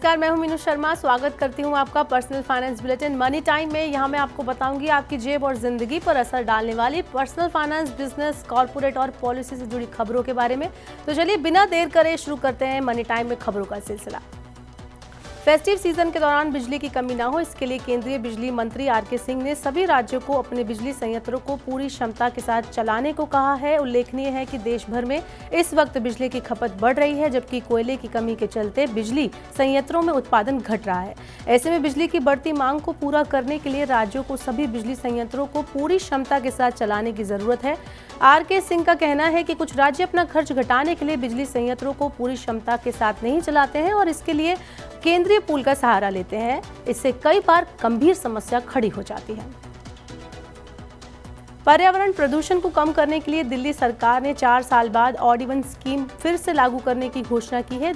नमस्कार, मैं हूं मीनू शर्मा। स्वागत करती हूं आपका personal finance bulletin money time में। यहां मैं आपको बताऊंगी आपकी जेब और जिंदगी पर असर डालने वाली पर्सनल फाइनेंस, बिजनेस, कॉर्पोरेट और पॉलिसी से जुड़ी खबरों के बारे में। तो चलिए बिना देर करे शुरू करते हैं मनी टाइम में खबरों का सिलसिला। फेस्टिव सीजन के दौरान बिजली की कमी न हो, इसके लिए केंद्रीय बिजली मंत्री आर.के. सिंह ने सभी राज्यों को अपने बिजली संयंत्रों को पूरी क्षमता के साथ चलाने को कहा है। उल्लेखनीय है कि देश भर में इस वक्त बिजली की खपत बढ़ रही है, जबकि कोयले की कमी के चलते बिजली संयंत्रों में उत्पादन घट रहा है। ऐसे में बिजली की बढ़ती मांग को पूरा करने के लिए राज्यों को सभी बिजली संयंत्रों को पूरी क्षमता के साथ चलाने की जरूरत है। आर.के. सिंह का कहना है कि कुछ राज्य अपना खर्च घटाने के लिए बिजली संयंत्रों को पूरी क्षमता के साथ नहीं चलाते हैं और इसके लिए केंद्रीय पूल का सहारा लेते हैं। इससे कई बार गंभीर समस्या खड़ी हो जाती है। पर्यावरण प्रदूषण को कम करने के लिए दिल्ली सरकार ने 4 साल बाद ऑड इवन स्कीम फिर से लागू करने की घोषणा की है।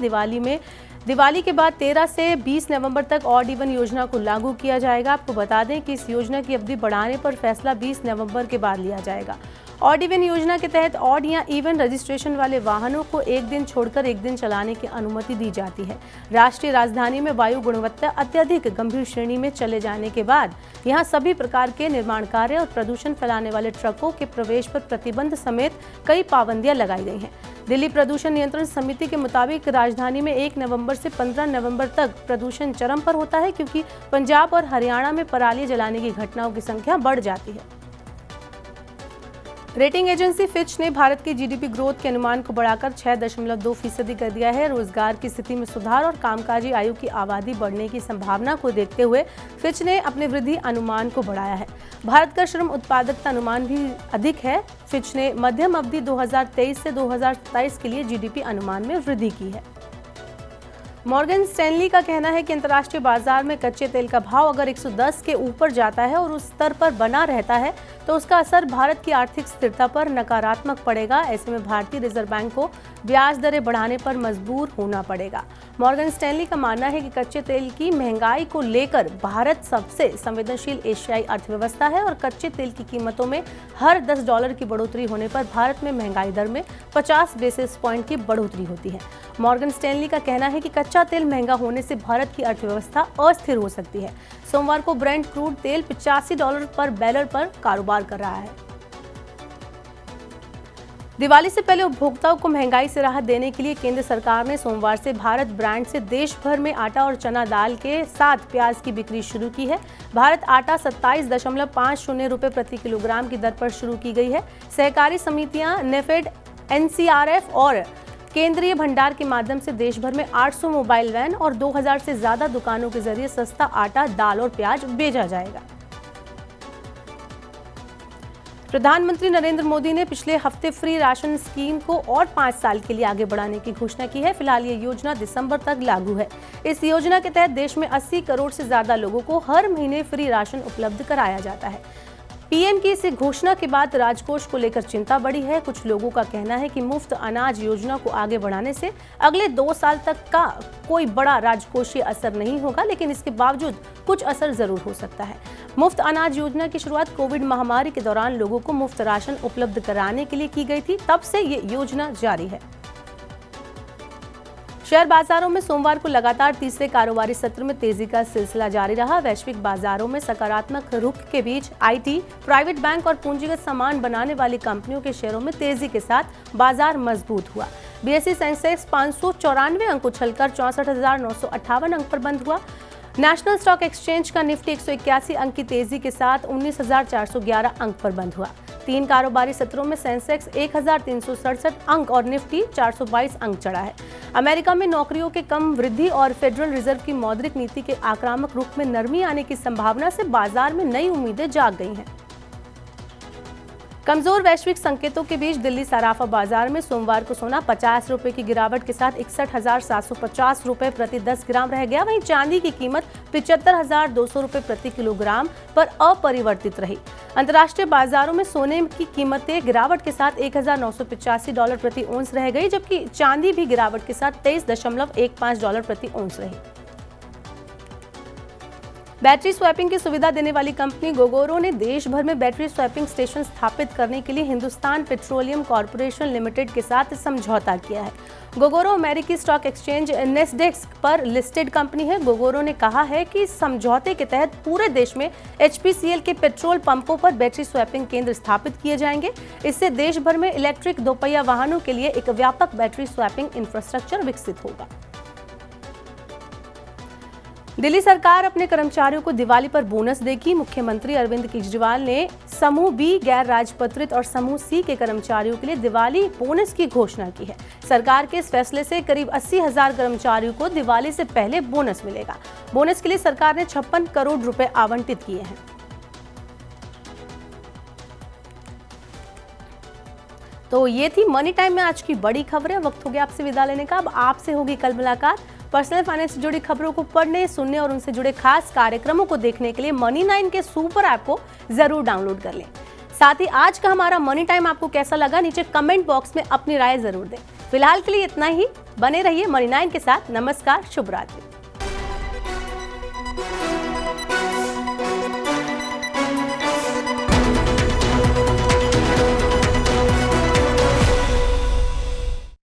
दिवाली के बाद 13 से 20 नवंबर तक ऑड इवन योजना को लागू किया जाएगा। आपको बता दें कि इस योजना की अवधि बढ़ाने पर फैसला 20 नवंबर के बाद लिया जाएगा। ऑड इवन योजना के तहत ऑड या इवन रजिस्ट्रेशन वाले वाहनों को एक दिन छोड़कर एक दिन चलाने की अनुमति दी जाती है। राष्ट्रीय राजधानी में वायु गुणवत्ता अत्यधिक गंभीर श्रेणी में चले जाने के बाद यहां सभी प्रकार के निर्माण कार्य और प्रदूषण फैलाने वाले ट्रकों के प्रवेश पर प्रतिबंध समेत कई पाबंदियां लगाई गई हैं। दिल्ली प्रदूषण नियंत्रण समिति के मुताबिक राजधानी में 1 नवंबर से 15 नवंबर तक प्रदूषण चरम पर होता है, क्योंकि पंजाब और हरियाणा में पराली जलाने की घटनाओं की संख्या बढ़ जाती है। रेटिंग एजेंसी फिच ने भारत की जीडीपी ग्रोथ के अनुमान को बढ़ाकर 6.2% कर दिया है। रोजगार की स्थिति में सुधार और कामकाजी आयु की आबादी बढ़ने की संभावना को देखते हुए फिच ने अपने वृद्धि अनुमान को बढ़ाया है। भारत का श्रम उत्पादकता अनुमान भी अधिक है। फिच ने मध्यम अवधि 2023 से 2027 के लिए जीडीपी अनुमान में वृद्धि की है। मॉर्गन स्टैनली का कहना है कि अंतर्राष्ट्रीय बाजार में कच्चे तेल का भाव अगर 110 के ऊपर जाता है और उस स्तर पर बना रहता है तो उसका असर भारत की आर्थिक स्थिरता पर नकारात्मक पड़ेगा। ऐसे में भारतीय रिजर्व बैंक को ब्याज दरें बढ़ाने पर मजबूर होना पड़ेगा। मॉर्गन स्टैनली का मानना है कि कच्चे तेल की महंगाई को लेकर भारत सबसे संवेदनशील एशियाई अर्थव्यवस्था है और कच्चे तेल की कीमतों में हर $10 की बढ़ोतरी होने पर भारत में महंगाई दर में 50 बेसिस पॉइंट की बढ़ोतरी होती है। मॉर्गन स्टैनली का कहना है कि कच्चा तेल महंगा होने से भारत की अर्थव्यवस्था अस्थिर हो सकती है। सोमवार को ब्रेंट क्रूड तेल $85 पर बैरल पर कारोबार कर रहा है। दिवाली से पहले उपभोक्ताओं को महंगाई से राहत देने के लिए केंद्र सरकार ने सोमवार से भारत ब्रांड से देश भर में आटा और चना दाल के साथ प्याज की बिक्री शुरू की है। भारत आटा 27.50 रुपये प्रति किलोग्राम की दर पर शुरू की गई है। सहकारी समितियां नेफेड, एनसीआरएफ और केंद्रीय भंडार के माध्यम से देश भर में 800 मोबाइल वैन और 2000 से ज्यादा दुकानों के जरिए सस्ता आटा, दाल और प्याज भेजा जाएगा। प्रधानमंत्री नरेंद्र मोदी ने पिछले हफ्ते फ्री राशन स्कीम को और 5 साल के लिए आगे बढ़ाने की घोषणा की है। फिलहाल ये योजना दिसंबर तक लागू है। इस योजना के तहत देश में 80 करोड़ से ज्यादा लोगों को हर महीने फ्री राशन उपलब्ध कराया जाता है। पीएम की इस घोषणा के बाद राजकोष को लेकर चिंता बढ़ी है। कुछ लोगों का कहना है कि मुफ्त अनाज योजना को आगे बढ़ाने से अगले 2 साल तक का कोई बड़ा राजकोषीय असर नहीं होगा, लेकिन इसके बावजूद कुछ असर जरूर हो सकता है। मुफ्त अनाज योजना की शुरुआत कोविड महामारी के दौरान लोगों को मुफ्त राशन उपलब्ध कराने के लिए की गई थी। तब से ये योजना जारी है। शेयर बाजारों में सोमवार को लगातार तीसरे कारोबारी सत्र में तेजी का सिलसिला जारी रहा। वैश्विक बाजारों में सकारात्मक रुख के बीच आईटी, प्राइवेट बैंक और पूंजीगत सामान बनाने वाली कंपनियों के शेयरों में तेजी के साथ बाजार मजबूत हुआ। बीएसई सेंसेक्स 594 अंक उछलकर 64,958 अंक पर बंद हुआ। नेशनल स्टॉक एक्सचेंज का निफ्टी 181 अंक की तेजी के साथ 19,411 अंक पर बंद हुआ। 3 कारोबारी सत्रों में सेंसेक्स 1,367 अंक और निफ्टी 422 अंक चढ़ा है। अमेरिका में नौकरियों के कम वृद्धि और फेडरल रिजर्व की मौद्रिक नीति के आक्रामक रुख में नरमी आने की संभावना से बाजार में नई उम्मीदें जाग गई हैं। कमजोर वैश्विक संकेतों के बीच दिल्ली सराफा बाजार में सोमवार को सोना 50 रुपए की गिरावट के साथ 61,750 रुपए प्रति 10 ग्राम रह गया। वहीं चांदी की कीमत 75,200 रुपए प्रति किलोग्राम पर अपरिवर्तित रही। अंतर्राष्ट्रीय बाजारों में सोने की कीमतें गिरावट के साथ $1,985 प्रति औंस रह गई, जबकि चांदी भी गिरावट के साथ $23.15 प्रति औंस रही। बैटरी स्वैपिंग की सुविधा देने वाली कंपनी गोगोरो ने देश भर में बैटरी स्वैपिंग स्टेशन स्थापित करने के लिए हिंदुस्तान पेट्रोलियम कॉर्पोरेशन लिमिटेड के साथ समझौता किया है। गोगोरो अमेरिकी स्टॉक एक्सचेंज नेस्डेक्स पर लिस्टेड कंपनी है। गोगोरो ने कहा है कि इस समझौते के तहत पूरे देश में HPCL के पेट्रोल पंपों पर बैटरी स्वैपिंग केंद्र स्थापित किए जाएंगे। इससे देश भर में इलेक्ट्रिक दोपहिया वाहनों के लिए एक व्यापक बैटरी स्वैपिंग इंफ्रास्ट्रक्चर विकसित होगा। दिल्ली सरकार अपने कर्मचारियों को दिवाली पर बोनस देगी। मुख्यमंत्री अरविंद केजरीवाल ने समूह बी, गैर राजपत्रित और समूह सी के कर्मचारियों के लिए दिवाली बोनस की घोषणा की है। सरकार के इस फैसले से करीब 80,000 कर्मचारियों को दिवाली से पहले बोनस मिलेगा। बोनस के लिए सरकार ने 56 करोड़ रुपए आवंटित किए हैं। तो ये थी मनी टाइम में आज की बड़ी खबरें। वक्त हो गया आपसे विदा लेने का। अब आपसे होगी कल मुलाकात। पर्सनल फाइनेंस से जुड़ी खबरों को पढ़ने, सुनने और उनसे जुड़े खास कार्यक्रमों को देखने के लिए मनी 9 के सुपर ऐप को जरूर डाउनलोड कर लें। साथ ही आज का हमारा मनी टाइम आपको कैसा लगा, नीचे कमेंट बॉक्स में अपनी राय जरूर दें। फिलहाल के लिए इतना ही। बने रहिए मनी 9 के साथ। नमस्कार, शुभ रात्रि।